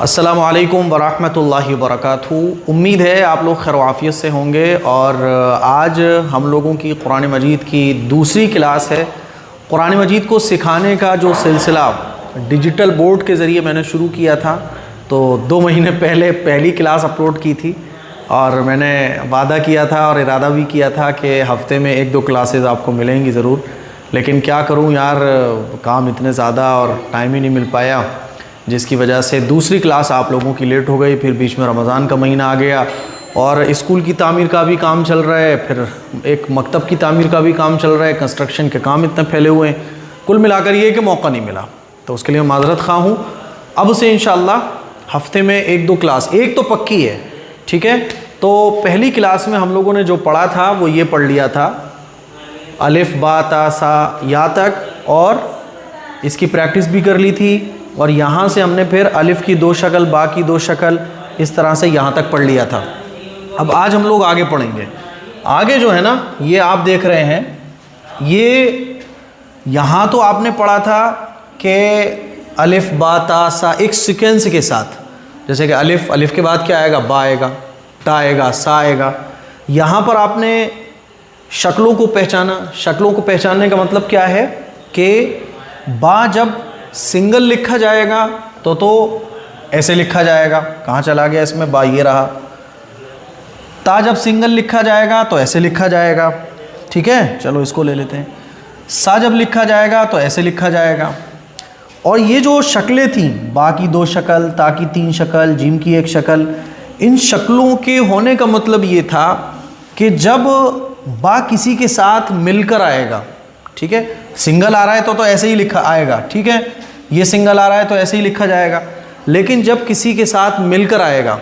अस्सलामु अलैकुम वरहमतुल्लाहि वबरकातुहू। उम्मीद है आप लोग खैर आफियत से होंगे। और आज हम लोगों की कुरान मजीद की दूसरी क्लास है। कुरान मजीद को सिखाने का जो सिलसिला डिजिटल बोर्ड के ज़रिए मैंने शुरू किया था, तो 2 महीने पहले पहली क्लास अपलोड की थी और मैंने वादा किया था और इरादा भी किया था कि हफ़्ते में 1-2 क्लासेस आपको मिलेंगी ज़रूर। लेकिन क्या करूं यार, काम इतने ज़्यादा और टाइम ही नहीं मिल पाया, जिसकी वजह से दूसरी क्लास आप लोगों की लेट हो गई। फिर बीच में रमज़ान का महीना आ गया और स्कूल की तामीर का भी काम चल रहा है, फिर एक मकतब की तामीर का भी काम चल रहा है, कंस्ट्रक्शन के काम इतने फैले हुए हैं, कुल मिलाकर ये कि मौका नहीं मिला। तो उसके लिए माज़रत ख़्वाह हूँ। अब से इंशाअल्लाह हफ़्ते में 1-2 क्लास, एक तो पक्की है, ठीक है। तो पहली क्लास में हम लोगों ने जो पढ़ा था वो ये पढ़ लिया था, अलिफ बा ता सा या तक, और इसकी प्रैक्टिस भी कर ली थी। और यहाँ से हमने फिर अलिफ़ की 2 शक्ल, बा की 2 शक्ल, इस तरह से यहाँ तक पढ़ लिया था। अब आज हम लोग आगे पढ़ेंगे। आगे जो है ना, ये आप देख रहे हैं, ये यहाँ तो आपने पढ़ा था कि अलिफ बा ता सा एक सीक्वेंस के साथ, जैसे कि अलिफ़, अलिफ़ के बाद क्या आएगा, बा आएगा, ता आएगा, सा आएगा। यहाँ पर आपने शक्लों को पहचाना। शक्लों को पहचानने का मतलब क्या है कि बा जब सिंगल लिखा जाएगा तो ऐसे लिखा जाएगा। कहाँ चला गया इसमें, बा ये रहा। ता जब सिंगल लिखा जाएगा तो ऐसे लिखा जाएगा, ठीक है। चलो इसको ले लेते हैं। सा जब लिखा जाएगा तो ऐसे लिखा जाएगा। और ये जो शक्लें थीं, बा की 2 शक्ल, ता की 3 शक्ल, जीम की 1 शक्ल, इन शक्लों के होने का मतलब ये था कि जब बा किसी के साथ मिलकर आएगा, ठीक है, सिंगल आ रहा है तो ऐसे ही लिखा आएगा, ठीक है, ये सिंगल आ रहा है तो ऐसे ही लिखा जाएगा। लेकिन जब किसी के साथ मिलकर आएगा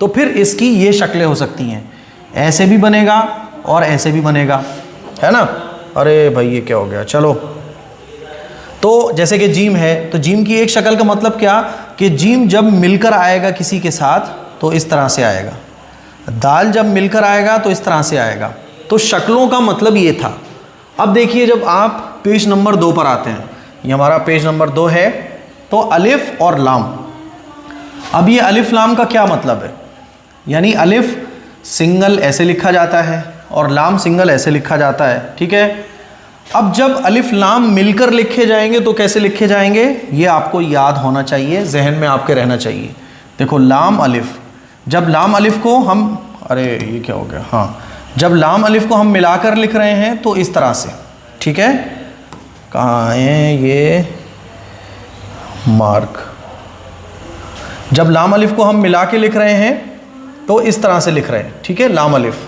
तो फिर इसकी ये शक्लें हो सकती हैं, ऐसे भी बनेगा और ऐसे भी बनेगा, है ना। अरे भाई ये क्या हो गया, चलो। तो जैसे कि जीम है, तो जीम की 1 शक्ल का मतलब क्या कि जीम जब मिलकर आएगा किसी के साथ तो इस तरह से आएगा। दाल जब मिलकर आएगा तो इस तरह से आएगा। तो शक्लों का मतलब ये था। अब देखिए, जब आप पेज नंबर 2 पर आते हैं, ये हमारा पेज नंबर 2 है, तो अलिफ और लाम। अब ये अलिफ लाम का क्या मतलब है, यानी अलिफ सिंगल ऐसे लिखा जाता है और लाम सिंगल ऐसे लिखा जाता है, ठीक है। अब जब अलिफ लाम मिलकर लिखे जाएंगे तो कैसे लिखे जाएंगे, ये आपको याद होना चाहिए, जहन में आपके रहना चाहिए। देखो, लाम अलिफ, जब लाम अलिफ को हम, अरे ये क्या हो गया, हाँ, जब लाम अलिफ को हम मिलाकर लिख रहे हैं तो इस तरह से, ठीक है। कहाँ है ये मार्क, जब लाम अलिफ को हम मिला के लिख रहे हैं तो इस तरह से लिख रहे हैं, ठीक है। लाम अलिफ,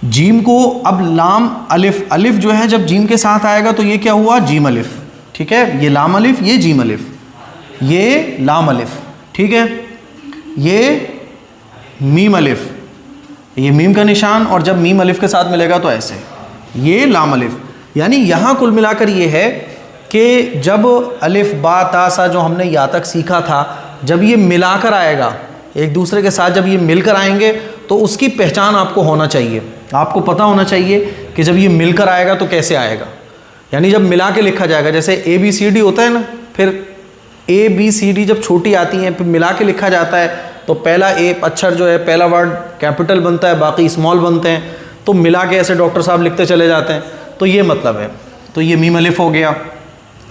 जीम को, अब लाम अलिफ, अलिफ जो है जब जीम के साथ आएगा तो ये क्या हुआ, जीम अलिफ, ठीक है। ये लाम अलिफ, ये जीम अलिफ, ये लाम अलिफ, ठीक है। ये मीम अलिफ, ये मीम का निशान, और जब मीम अलिफ के साथ मिलेगा तो ऐसे, ये लाम अलिफ। यानी यहाँ कुल मिलाकर ये है कि जब अलिफ बा ता सा जो हमने या तक सीखा था, जब ये मिलाकर आएगा एक दूसरे के साथ, जब ये मिलकर आएंगे तो उसकी पहचान आपको होना चाहिए। आपको पता होना चाहिए कि जब ये मिलकर आएगा तो कैसे आएगा। यानी जब मिला के लिखा जाएगा, जैसे ABCD होता है ना, फिर ABCD जब छोटी आती हैं फिर मिला के लिखा जाता है तो पहला ए अक्षर जो है, पहला वर्ड कैपिटल बनता है, बाकी स्मॉल बनते हैं, तो मिला के ऐसे डॉक्टर साहब लिखते चले जाते हैं, तो ये मतलब है। तो ये मीम अलिफ हो गया,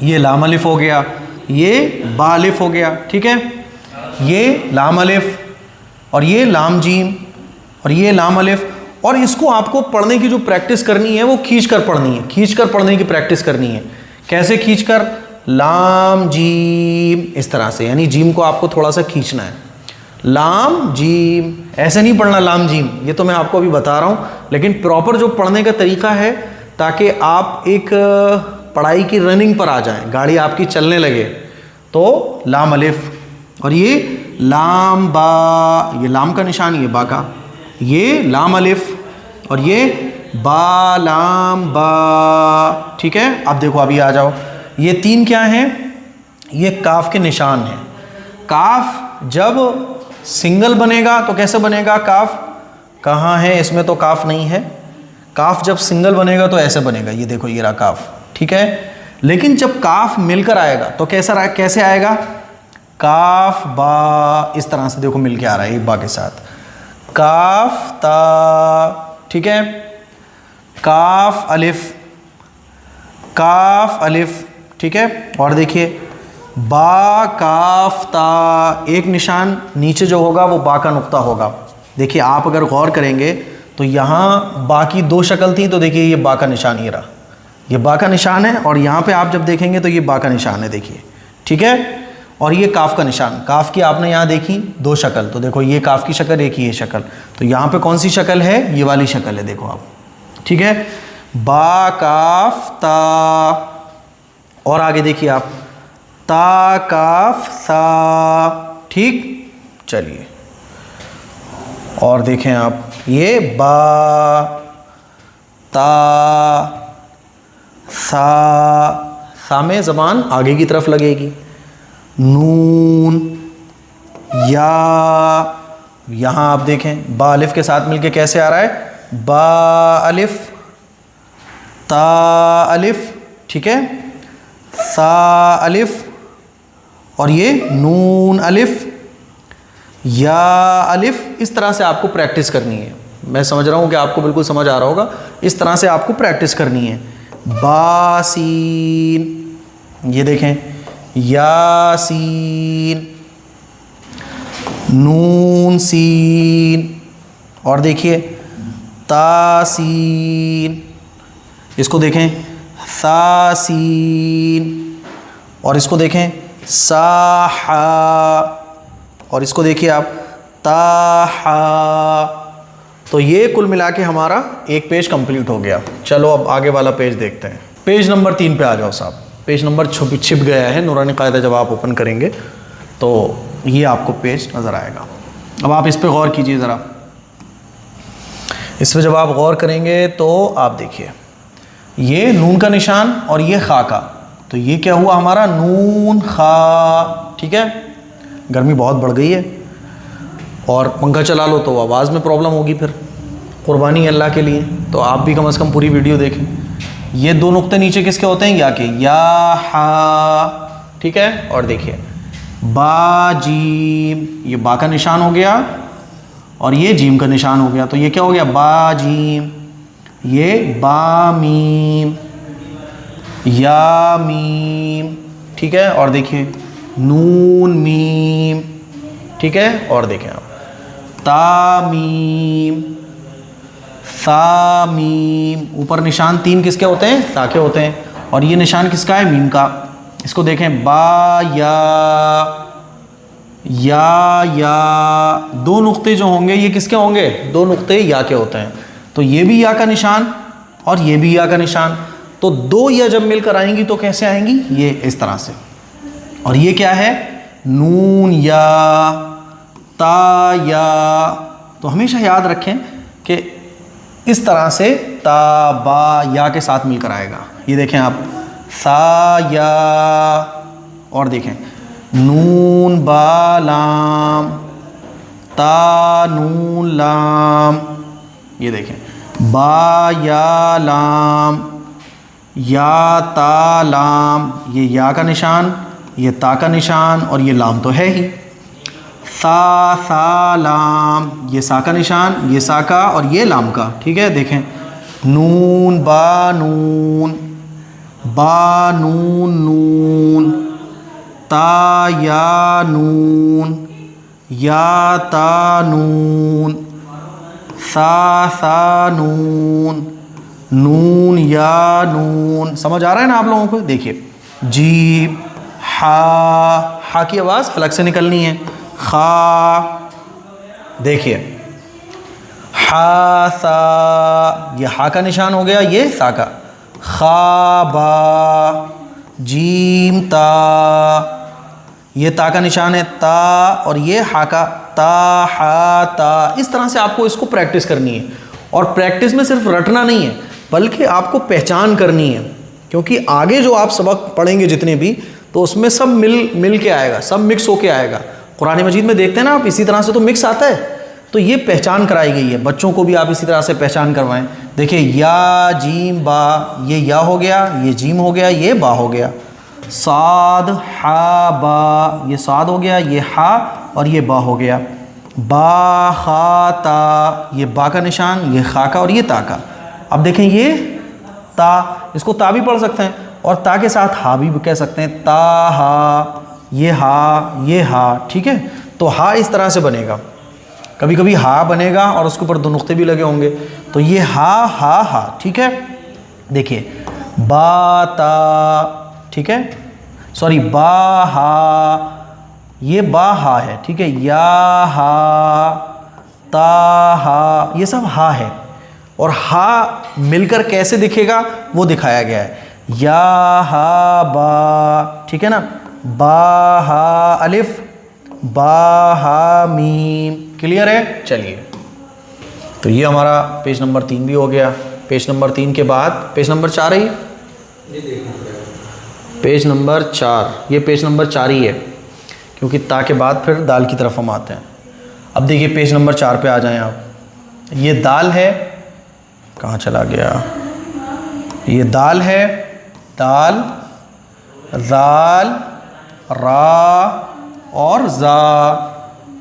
ये लाम अलिफ हो गया, ये बा अलिफ हो गया, ठीक है, ये लाम अलिफ, और ये लाम जीम, और ये लाम अलिफ। और इसको आपको पढ़ने की जो प्रैक्टिस करनी है वो खींच कर पढ़नी है, खींच कर पढ़ने की प्रैक्टिस करनी है। कैसे खींच कर, लाम जीम, इस तरह से, यानी जीम को आपको थोड़ा सा खींचना है, लाम जीम, ऐसे नहीं पढ़ना लाम जीम, ये तो मैं आपको अभी बता रहा हूँ। लेकिन प्रॉपर जो पढ़ने का तरीका है, ताकि आप एक पढ़ाई की रनिंग पर आ जाएं, गाड़ी आपकी चलने लगे, तो लाम अलिफ, और ये लाम बा, ये लाम का निशान, ये बा का, ये लाम अलिफ, और ये बा लाम बा, ठीक है। अब देखो, अभी आ जाओ, ये 3 क्या हैं, ये काफ के निशान हैं। काफ जब सिंगल बनेगा तो कैसे बनेगा, काफ कहाँ है, इसमें तो काफ नहीं है। काफ जब सिंगल बनेगा तो ऐसे बनेगा, ये देखो, ये रहा काफ, ठीक है। लेकिन जब काफ मिलकर आएगा तो कैसे आएगा, काफ बा, इस तरह से देखो मिल के आ रहा है एक बा के साथ। काफ ता, ठीक है, काफ अलिफ, काफ अलिफ, ठीक है। और देखिए बा काफ ता, एक निशान नीचे जो होगा वो बा का नुक्ता होगा। देखिए आप अगर गौर करेंगे तो यहाँ बा की दो शक्ल थी, तो देखिए ये बा का निशान ये रहा, ये बा का निशान है, और यहाँ पे आप जब देखेंगे तो ये बा का निशान है, देखिए, ठीक है। और ये काफ का निशान, काफ की आपने यहाँ देखी दो शक्ल, तो देखो ये काफ की शक्ल, एक ये शक्ल, तो यहाँ पे कौन सी शक्ल है, ये वाली शक्ल है, देखो आप, ठीक है। बा काफ ता, और आगे देखिए आप, ता काफ सा, ठीक। चलिए और देखें आप, ये बा ता सा में ज़बान आगे की तरफ लगेगी। नून या, यहाँ आप देखें बा अलिफ के साथ मिलके कैसे आ रहा है, बा अलिफ ता अलिफ, ठीक है, सा अलिफ, और ये नून अलिफ या अलिफ। इस तरह से आपको प्रैक्टिस करनी है। मैं समझ रहा हूँ कि आपको बिल्कुल समझ आ रहा होगा। इस तरह से आपको प्रैक्टिस करनी है। बासीन, ये देखें, यासीन, नून सीन, और देखिए तासीन, इसको देखें सासीन, और इसको देखें साहा, और इसको देखिए आप ताहा। तो ये कुल मिला के हमारा एक पेज कंप्लीट हो गया। चलो अब आगे वाला पेज देखते हैं। पेज नंबर 3 पे आ जाओ साहब। पेज नंबर छिप गया है नूरानी कायदा, जब आप ओपन करेंगे तो ये आपको पेज नज़र आएगा। अब आप इस पे गौर कीजिए ज़रा। इस पर जब आप गौर करेंगे तो आप देखिए ये नून का निशान और ये खा का, तो ये क्या हुआ हमारा, नून खा, ठीक है। गर्मी बहुत बढ़ गई है और पंखा चला लो तो आवाज़ में प्रॉब्लम होगी, फिर कुर्बानी अल्लाह के लिए, तो आप भी कम से कम पूरी वीडियो देखें। ये दो नुक्ते नीचे किसके होते हैं, या के, या हा, ठीक है। और देखिए बा जीम, ये बा का निशान हो गया और ये जीम का निशान हो गया, तो ये क्या हो गया, बा जीम। ये बा मीम, या मीम, ठीक है। और देखिए नून मीम, ठीक है। और देखें आप ता मीम, सा मीम। ऊपर निशान 3 किसके होते हैं, सा के होते हैं, और ये निशान किसका है, मीम का। इसको देखें बा या दो नुक्ते जो होंगे ये किसके होंगे, 2 नुक्ते या के होते हैं, तो ये भी या का निशान और ये भी या का निशान। तो 2 या जब मिलकर आएंगी तो कैसे आएंगी, ये इस तरह से। और ये क्या है, नून या, ता या। तो हमेशा याद रखें कि इस तरह से ता बा या के साथ मिलकर आएगा। ये देखें आप, सा या, और देखें नून बा लाम, ता नून लाम, ये देखें बा या लाम, या ता लाम, ये या का निशान, ये ता का निशान, और ये लाम तो है ही। सा लाम, ये सा का निशान, ये सा का, और ये लाम का, ठीक है। देखें नून बा नून, बा नून नून, ता या नून, या ता नून, सा नून, नून या नून। समझ आ रहा है ना आप लोगों को। देखिए जीम, हा की आवाज़ अलग से निकलनी है। खा, देखिए हा सा, ये हा का निशान हो गया, ये सा का। खा बा, जीम ता, ये ता का निशान है, ता, और ये हा का, ता हा ता। इस तरह से आपको इसको प्रैक्टिस करनी है। और प्रैक्टिस में सिर्फ रटना नहीं है बल्कि आपको पहचान करनी है, क्योंकि आगे जो आप सबक पढ़ेंगे जितने भी, तो उसमें सब मिल के आएगा, सब मिक्स होके आएगा। कुरान मजीद में देखते हैं ना आप, इसी तरह से तो मिक्स आता है। तो ये पहचान कराई गई है, बच्चों को भी आप इसी तरह से पहचान करवाएं। देखिए या जीम बा, ये या हो गया, ये जीम हो गया, ये बा हो गया। साद हा बा, ये साद हो गया, ये हा और ये बा हो गया। बा खा ता, ये बा का निशान, ये खा का और ये ता का। अब देखें ये ता, इसको ता भी पढ़ सकते हैं और ता के साथ हा भी कह सकते हैं। ता हा, ये हा, ये हा, ठीक है। तो हा इस तरह से बनेगा, कभी कभी हा बनेगा और उसके ऊपर दो नुक्ते भी लगे होंगे, तो ये हा हा हा, ठीक है। देखिए बा ता, ठीक है, सॉरी बा हा, ये बा हा है, ठीक है। या हा, ता हा, ये सब हा है। और हा मिलकर कैसे दिखेगा वो दिखाया गया है। या हा बा, ठीक है ना। बा हा अलिफ, बा हा मीम, क्लियर है। चलिए, तो ये हमारा पेज नंबर 3 भी हो गया। पेज नंबर 3 के बाद पेज नंबर 4 है, पेज नंबर 4, ये पेज नंबर 4 ही है, क्योंकि ता के बाद फिर दाल की तरफ हम आते हैं। अब देखिए पेज नंबर 4 पे आ जाएं आप। ये दाल है, कहाँ चला गया, ये दाल है, दाल, दाल, रा और जा।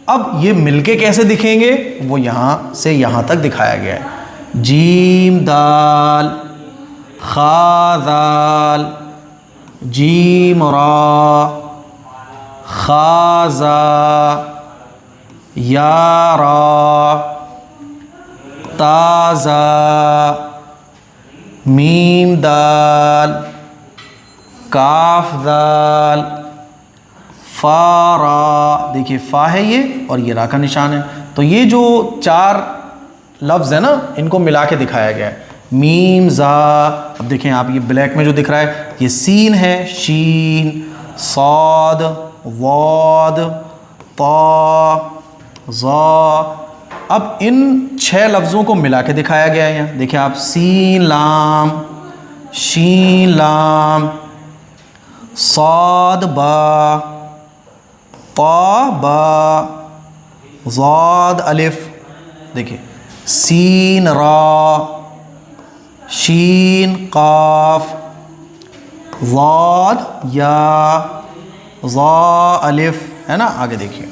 अब ये मिलके कैसे दिखेंगे वो यहाँ से यहाँ तक दिखाया गया है। जीम दाल, खा दाल, जीम रा, खा जा, या रा, ताज़ा, मीम दाल, काफ दाल, फा रा। देखिए फ़ा है ये और ये रा का निशान है। तो ये जो 4 लफ्ज़ है ना, इनको मिला के दिखाया गया है। मीम ज़ा, अब देखें आप, ये ब्लैक में जो दिख रहा है ये सीन है, शीन, साद, वाद, ता, ज़ा। अब इन 6 लफ्ज़ों को मिला के दिखाया गया है यहाँ। देखिए आप, सीन लाम, शीन लाम, साद बा, ता बा, ज़ाद अलिफ, देखिए सीन रा, शीन काफ, ज़ाद या, ज़ा अलिफ, है ना। आगे देखिए,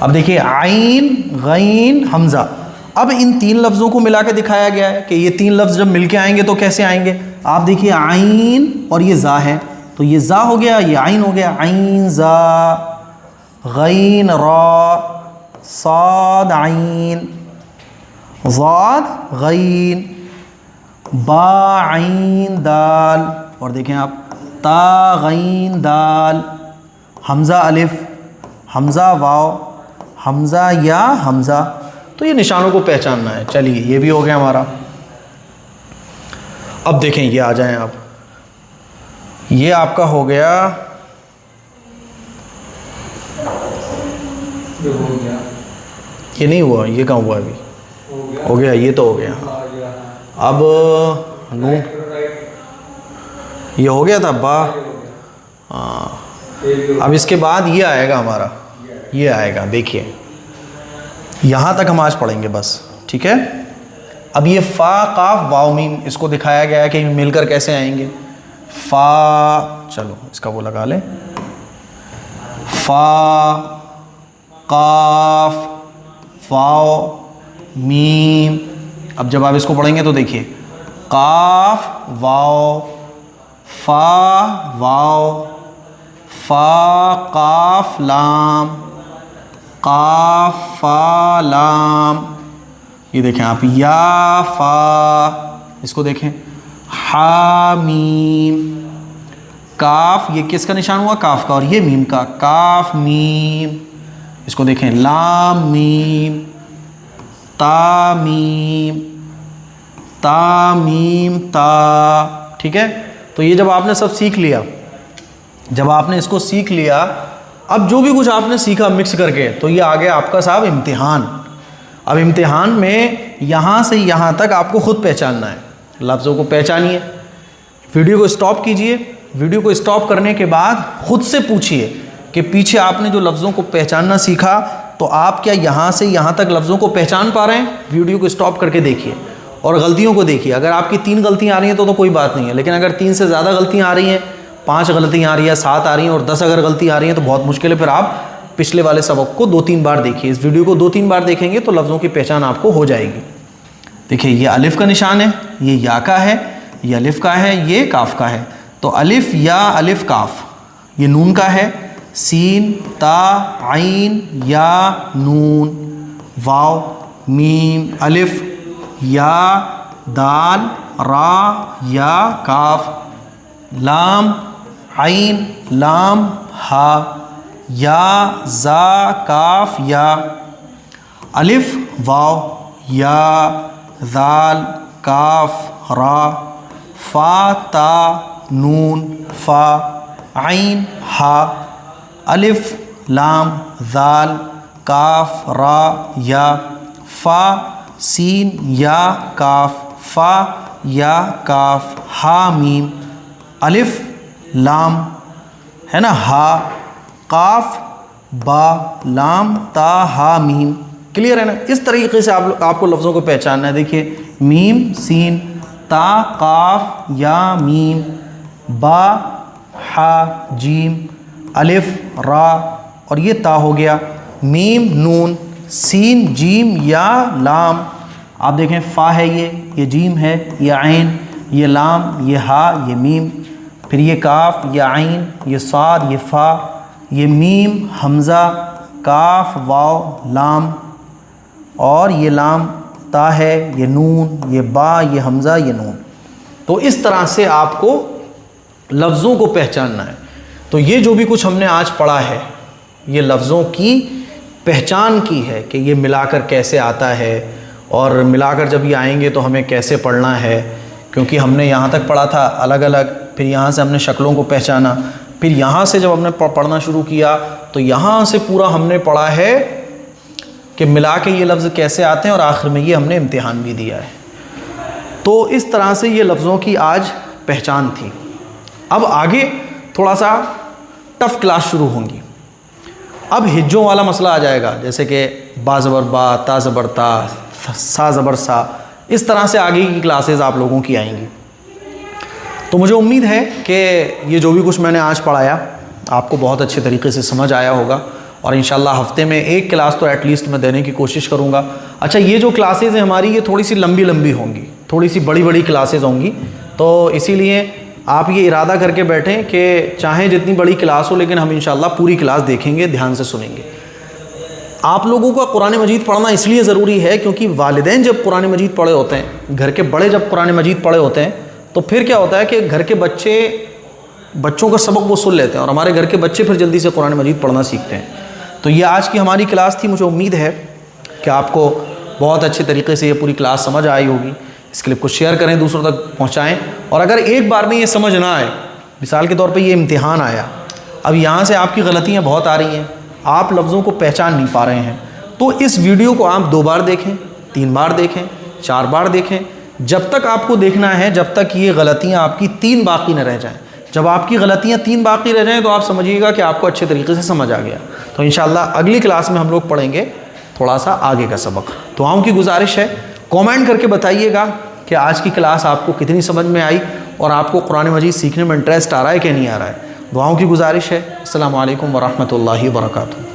अब देखिए आइन, गैन, हमज़ा। अब इन 3 लफ्ज़ों को मिला के दिखाया गया है कि ये 3 लफ्ज़ जब मिल के आएंगे तो कैसे आएंगे। आप देखिए आइन और ये ज़ा है, तो ये ज़ा हो गया, ये आइन हो गया, आइन ज़ा, गैन रा, साद आइन, ज़ाद गैन, बा आइन दाल, और देखें आप, ता गैन दाल, हमज़ा अलिफ, हमज़ा वाव, हमज़ा या, हमज़ा। तो ये निशानों को पहचानना है। चलिए ये भी हो गया हमारा। अब देखें, ये आ जाएं आप, ये आपका हो गया, ये नहीं हुआ, ये कहाँ हुआ अभी, हो गया, ये तो हो गया। अब नून, ये हो गया था बा, हाँ। अब इसके बाद ये आएगा हमारा, ये आएगा, देखिए यहाँ तक हम आज पढ़ेंगे बस, ठीक है। अब ये फ़ा काफ वाव मीम, इसको दिखाया गया है कि मिलकर कैसे आएंगे। फ़ा, चलो इसका वो लगा लें, फ़ा काफ वाव मीम। अब जब आप इसको पढ़ेंगे तो देखिए, काफ वाव, फ़ा वाव, फ़ा काफ लाम, काफ फा लाम। ये देखें आप, या फ़ा, इसको देखें, हा मीम, काफ, ये किसका निशान हुआ, काफ का, और ये मीम का, काफ मीम। इसको देखें, लाम मीम, ता मीम, ता मीम ता, ठीक है। तो ये जब आपने सब सीख लिया, जब आपने इसको सीख लिया, अब जो भी कुछ आपने सीखा मिक्स करके, तो ये आ गया आपका साहब इम्तिहान। अब इम्तिहान में यहाँ से यहाँ तक आपको ख़ुद पहचानना है, लफ्ज़ों को पहचानिए। वीडियो को स्टॉप कीजिए, वीडियो को स्टॉप करने के बाद ख़ुद से पूछिए कि पीछे आपने जो लफ्ज़ों को पहचानना सीखा, तो आप क्या यहाँ से यहाँ तक लफ्ज़ों को पहचान पा रहे हैं। वीडियो को स्टॉप करके देखिए और गलतियों को देखिए। अगर आपकी 3 गलतियाँ आ रही हैं तो कोई बात नहीं है, लेकिन अगर 3 से ज़्यादा गलतियाँ आ रही हैं, 5 गलतियाँ आ रही है, 7 आ रही हैं और 10 अगर गलती आ रही है तो बहुत मुश्किल है। फिर आप पिछले वाले सबक को 2-3 बार देखिए, इस वीडियो को 2-3 बार देखेंगे तो लफ्ज़ों की पहचान आपको हो जाएगी। देखिए ये अलिफ का निशान है, ये या का है, ये अलिफ का है, ये काफ का है। तो अलिफ या अलिफ काफ, ये नून का है, सीन ता आइन या नून वाव मीम अलिफ या दाल रा या काफ लाम आइन लाम हा या जा काफ या अलिफ वाव या दाल काफ रा फा ता नून फा आइन हा अलिफ लाम दाल काफ रा या फा सीन या काफ फा या काफ हा मीम अलिफ लाम है ना, हा काफ बा लाम ता हा मीम। क्लियर है ना। इस तरीके से आपको लफ्ज़ों को पहचानना है। देखिए मीम सीन ता काफ या मीम बा हा जीम अलिफ रा और ये ता हो गया, मीम नून सीन जीम या लाम। आप देखें फ़ा है, ये जीम है, ये आइन, ये लाम, ये हा, ये मीम, फिर ये काफ, ये आइन, ये साद, ये फ़ा, ये मीम हमज़ा काफ वाव लाम और ये लाम ता है, ये नून, ये बा, ये हमज़ा, ये नून। तो इस तरह से आपको लफ्ज़ों को पहचानना है। तो ये जो भी कुछ हमने आज पढ़ा है ये लफ्ज़ों की पहचान की है कि ये मिलाकर कैसे आता है और मिलाकर जब ये आएंगे तो हमें कैसे पढ़ना है, क्योंकि हमने यहाँ तक पढ़ा था अलग अलग, फिर यहाँ से हमने शक्लों को पहचाना, फिर यहाँ से जब हमने पढ़ना शुरू किया तो यहाँ से पूरा हमने पढ़ा है कि मिला के ये लफ्ज़ कैसे आते हैं और आखिर में ये हमने इम्तिहान भी दिया है। तो इस तरह से ये लफ्ज़ों की आज पहचान थी। अब आगे थोड़ा सा टफ़ क्लास शुरू होंगी। अब हिज्जों वाला मसला आ जाएगा, जैसे कि बा ज़बर बा, ता ज़बर ता, सा ज़बर सा, इस तरह से आगे की क्लासेस आप लोगों की आएंगी। तो मुझे उम्मीद है कि ये जो भी कुछ मैंने आज पढ़ाया आपको बहुत अच्छे तरीके से समझ आया होगा और इंशाल्लाह हफ़्ते में एक क्लास तो एटलीस्ट मैं देने की कोशिश करूँगा। अच्छा, ये जो क्लासेस हैं हमारी ये थोड़ी सी लंबी लंबी होंगी, थोड़ी सी बड़ी बड़ी क्लासेस होंगी, तो इसीलिए आप ये इरादा करके बैठें कि चाहे जितनी बड़ी क्लास हो लेकिन हम इंशाल्लाह पूरी क्लास देखेंगे, ध्यान से सुनेंगे। आप लोगों का कुरान मजीद पढ़ना इसलिए ज़रूरी है क्योंकि वालिदैन जब कुरान मजीद पढ़े होते हैं, घर के बड़े जब कुरान मजीद पढ़े होते हैं तो फिर क्या होता है कि घर के बच्चों का सबक वो सुन लेते हैं और हमारे घर के बच्चे फिर जल्दी से कुरान मजीद पढ़ना सीखते हैं। तो ये आज की हमारी क्लास थी। मुझे उम्मीद है कि आपको बहुत अच्छे तरीके से ये पूरी क्लास समझ आई होगी। इस क्लिप को शेयर करें, दूसरों तक पहुंचाएं। और अगर एक बार में ये समझ ना आए, मिसाल के तौर पे ये इम्तिहान आया, अब यहाँ से आपकी गलतियाँ बहुत आ रही हैं, आप लफ्ज़ों को पहचान नहीं पा रहे हैं, तो इस वीडियो को आप 2 बार देखें, 3 बार देखें, 4 बार देखें, जब तक आपको देखना है जब तक ये गलतियाँ आपकी 3 बाकी न रह जाएँ। जब आपकी गलतियाँ 3 बाकी रह जाएँ तो आप समझिएगा कि आपको अच्छे तरीके से समझ आ गया। तो इंशाल्लाह अगली क्लास में हम लोग पढ़ेंगे थोड़ा सा आगे का सबक। दुआओं की गुजारिश है, कमेंट करके बताइएगा कि आज की क्लास आपको कितनी समझ में आई और आपको कुरान मजीद सीखने में इंटरेस्ट आ रहा है कि नहीं आ रहा है। दुआओं की गुजारिश है। अस्सलामु अलैकुम वरहमतुल्लाहि वबरकातुहू।